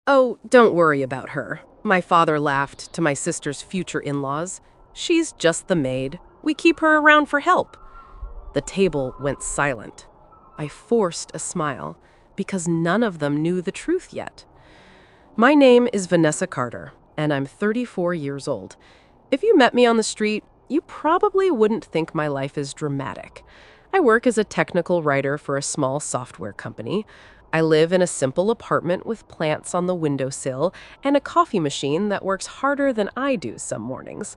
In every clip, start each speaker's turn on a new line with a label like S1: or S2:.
S1: Oh, don't worry about her. My father laughed to my sister's future in-laws. She's just the maid. We keep her around for help. The table went silent. I forced a smile because none of them knew the truth yet. My name is Vanessa Carter, and I'm 34 years old. If you met me on the street, you probably wouldn't think my life is dramatic. I work as a technical writer for a small software company. I live in a simple apartment with plants on the windowsill and a coffee machine that works harder than I do some mornings.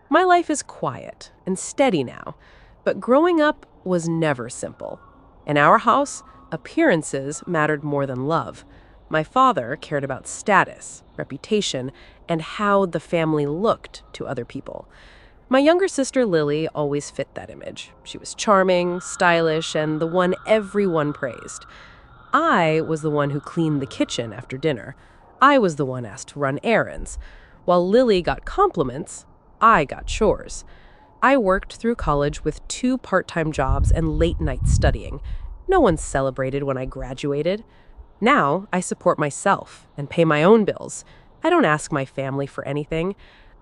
S1: My life is quiet and steady now, but growing up was never simple. In our house, appearances mattered more than love. My father cared about status, reputation, and how the family looked to other people. My younger sister Lily always fit that image. She was charming, stylish, and the one everyone praised. I was the one who cleaned the kitchen after dinner. I was the one asked to run errands. While Lily got compliments, I got chores. I worked through college with 2 part-time jobs and late-night studying. No one celebrated when I graduated. Now, I support myself and pay my own bills. I don't ask my family for anything.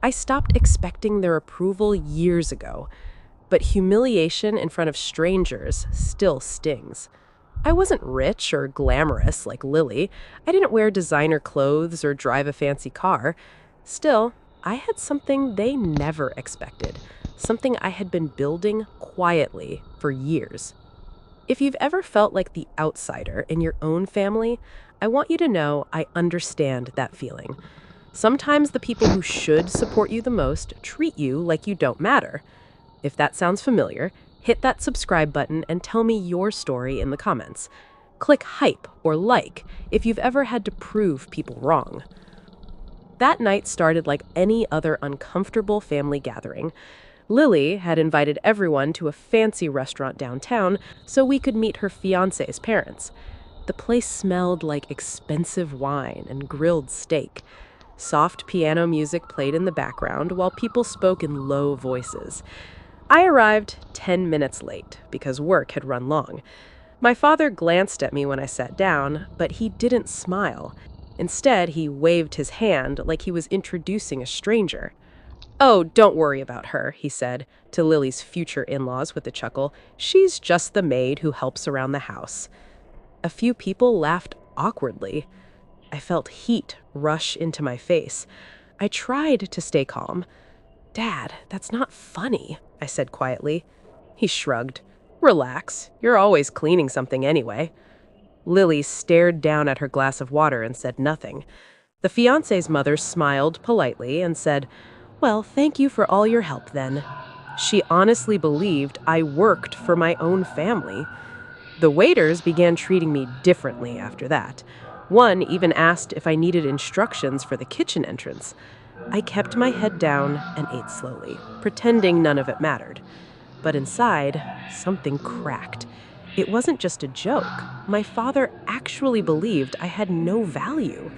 S1: I stopped expecting their approval years ago. But humiliation in front of strangers still stings. I wasn't rich or glamorous like Lily. I didn't wear designer clothes or drive a fancy car. Still, I had something they never expected, something I had been building quietly for years. If you've ever felt like the outsider in your own family, I want you to know I understand that feeling. Sometimes the people who should support you the most treat you like you don't matter. If that sounds familiar, hit that subscribe button and tell me your story in the comments. Click hype or like if you've ever had to prove people wrong. That night started like any other uncomfortable family gathering. Lily had invited everyone to a fancy restaurant downtown so we could meet her fiancé's parents. The place smelled like expensive wine and grilled steak. Soft piano music played in the background while people spoke in low voices. I arrived 10 minutes late because work had run long. My father glanced at me when I sat down, but he didn't smile. Instead, he waved his hand like he was introducing a stranger. "Oh, don't worry about her," he said to Lily's future in-laws with a chuckle. "She's just the maid who helps around the house." A few people laughed awkwardly. I felt heat rush into my face. I tried to stay calm. "Dad, that's not funny," I said quietly. He shrugged. "Relax. You're always cleaning something anyway." Lily stared down at her glass of water and said nothing. The fiancé's mother smiled politely and said, "Well, thank you for all your help then." She honestly believed I worked for my own family. The waiters began treating me differently after that. One even asked if I needed instructions for the kitchen entrance. I kept my head down and ate slowly, pretending none of it mattered. But inside, something cracked. It wasn't just a joke. My father actually believed I had no value.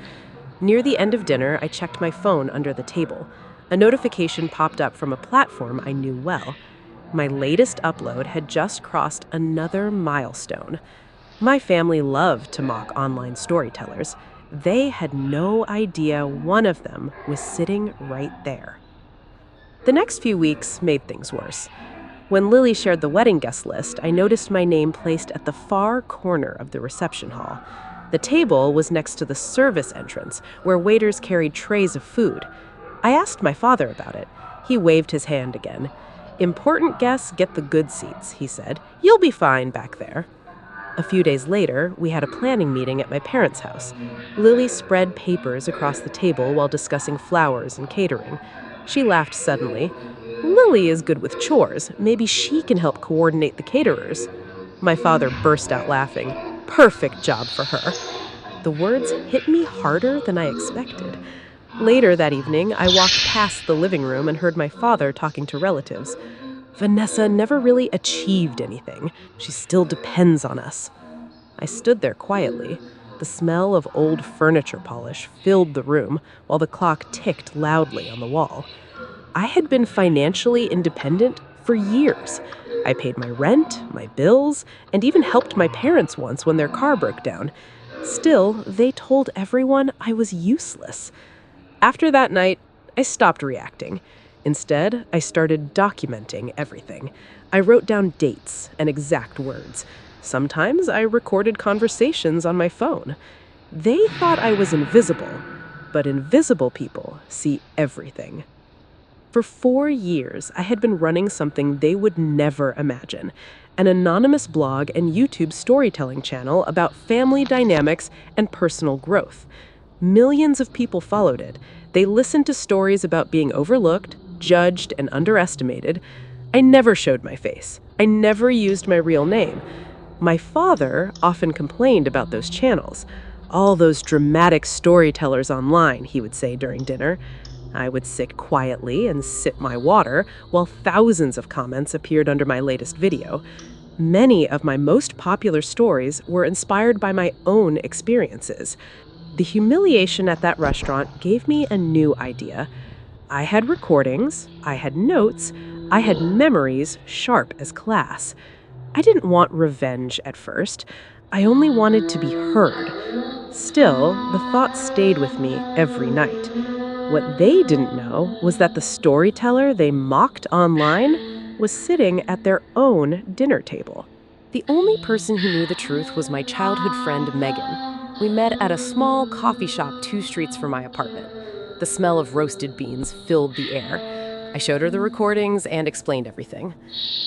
S1: Near the end of dinner, I checked my phone under the table. A notification popped up from a platform I knew well. My latest upload had just crossed another milestone. My family loved to mock online storytellers. They had no idea one of them was sitting right there. The next few weeks made things worse. When Lily shared the wedding guest list, I noticed my name placed at the far corner of the reception hall. The table was next to the service entrance, where waiters carried trays of food. I asked my father about it. He waved his hand again. "Important guests get the good seats," he said. "You'll be fine back there." A few days later, we had a planning meeting at my parents' house. Lily spread papers across the table while discussing flowers and catering. She laughed suddenly. "Lily is good with chores. Maybe she can help coordinate the caterers." My father burst out laughing. "Perfect job for her." The words hit me harder than I expected. Later that evening, I walked past the living room and heard my father talking to relatives. "Vanessa never really achieved anything. She still depends on us." I stood there quietly. The smell of old furniture polish filled the room while the clock ticked loudly on the wall. I had been financially independent for years. I paid my rent, my bills, and even helped my parents once when their car broke down. Still, they told everyone I was useless. After that night, I stopped reacting. Instead, I started documenting everything. I wrote down dates and exact words. Sometimes I recorded conversations on my phone. They thought I was invisible, but invisible people see everything. For 4 years, I had been running something they would never imagine, an anonymous blog and YouTube storytelling channel about family dynamics and personal growth. Millions of people followed it. They listened to stories about being overlooked, judged, and underestimated. I never showed my face. I never used my real name. My father often complained about those channels. All those dramatic storytellers online, he would say during dinner. I would sit quietly and sip my water while thousands of comments appeared under my latest video. Many of my most popular stories were inspired by my own experiences. The humiliation at that restaurant gave me a new idea. I had recordings, I had notes, I had memories sharp as glass. I didn't want revenge at first. I only wanted to be heard. Still, the thought stayed with me every night. What they didn't know was that the storyteller they mocked online was sitting at their own dinner table. The only person who knew the truth was my childhood friend, Megan. We met at a small coffee shop 2 streets from my apartment. The smell of roasted beans filled the air. I showed her the recordings and explained everything.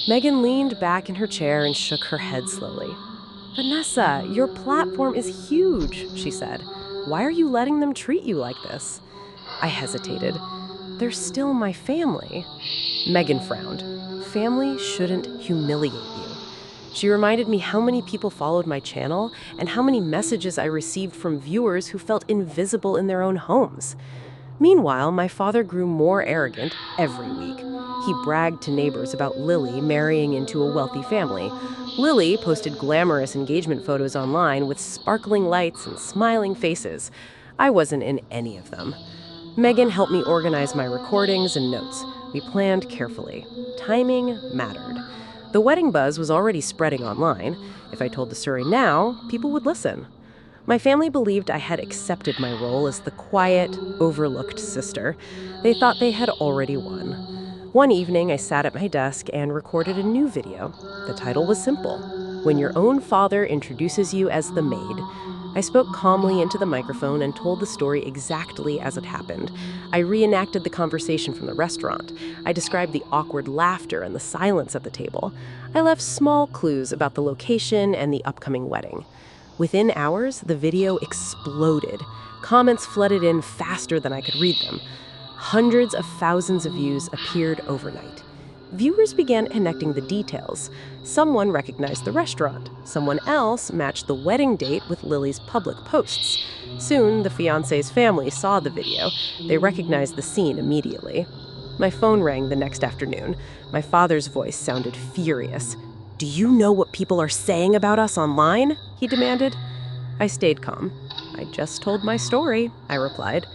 S1: Megan leaned back in her chair and shook her head slowly. "Vanessa, your platform is huge," she said. "Why are you letting them treat you like this?" I hesitated. "They're still my family." Megan frowned. "Family shouldn't humiliate you." She reminded me how many people followed my channel and how many messages I received from viewers who felt invisible in their own homes. Meanwhile, my father grew more arrogant every week. He bragged to neighbors about Lily marrying into a wealthy family. Lily posted glamorous engagement photos online with sparkling lights and smiling faces. I wasn't in any of them. Megan helped me organize my recordings and notes. We planned carefully. Timing mattered. The wedding buzz was already spreading online. If I told the story now, people would listen. My family believed I had accepted my role as the quiet, overlooked sister. They thought they had already won. One evening, I sat at my desk and recorded a new video. The title was simple: When Your Own Father Introduces You as the Maid. I spoke calmly into the microphone and told the story exactly as it happened. I reenacted the conversation from the restaurant. I described the awkward laughter and the silence at the table. I left small clues about the location and the upcoming wedding. Within hours, the video exploded. Comments flooded in faster than I could read them. Hundreds of thousands of views appeared overnight. Viewers began connecting the details. Someone recognized the restaurant. Someone else matched the wedding date with Lily's public posts. Soon, the fiancé's family saw the video. They recognized the scene immediately. My phone rang the next afternoon. My father's voice sounded furious. "Do you know what people are saying about us online?" he demanded. I stayed calm. "I just told my story," I replied.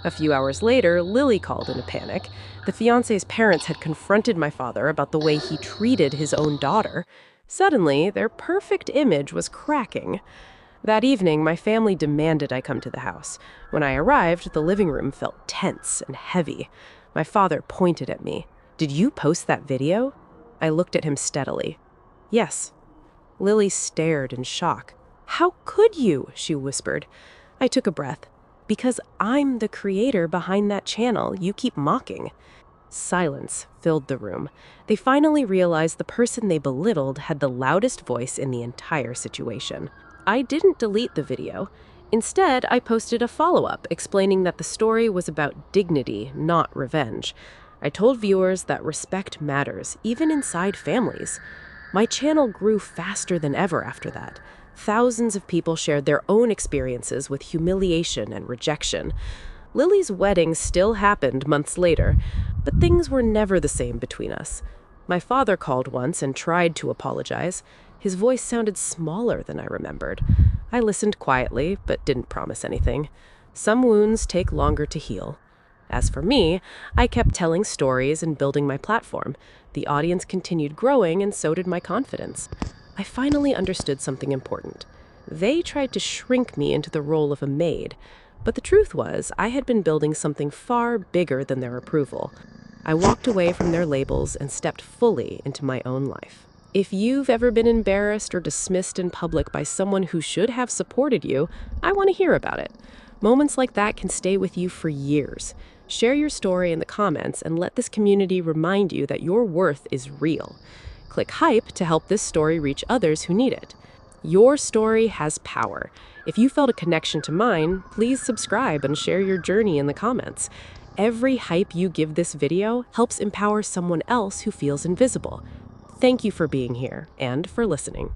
S1: A few hours later, Lily called in a panic. The fiancé's parents had confronted my father about the way he treated his own daughter. Suddenly, their perfect image was cracking. That evening, my family demanded I come to the house. When I arrived, the living room felt tense and heavy. My father pointed at me. "Did you post that video?" I looked at him steadily. "Yes." Lily stared in shock. "How could you?" she whispered. I took a breath. "Because I'm the creator behind that channel you keep mocking." Silence filled the room. They finally realized the person they belittled had the loudest voice in the entire situation. I didn't delete the video. Instead, I posted a follow-up explaining that the story was about dignity, not revenge. I told viewers that respect matters, even inside families. My channel grew faster than ever after that. Thousands of people shared their own experiences with humiliation and rejection. Lily's wedding still happened months later, but things were never the same between us. My father called once and tried to apologize. His voice sounded smaller than I remembered. I listened quietly, but didn't promise anything. Some wounds take longer to heal. As for me, I kept telling stories and building my platform. The audience continued growing, and so did my confidence. I finally understood something important. They tried to shrink me into the role of a maid, but the truth was I had been building something far bigger than their approval. I walked away from their labels and stepped fully into my own life. If you've ever been embarrassed or dismissed in public by someone who should have supported you, I want to hear about it. Moments like that can stay with you for years. Share your story in the comments and let this community remind you that your worth is real. Click Hype to help this story reach others who need it. Your story has power. If you felt a connection to mine, please subscribe and share your journey in the comments. Every hype you give this video helps empower someone else who feels invisible. Thank you for being here and for listening.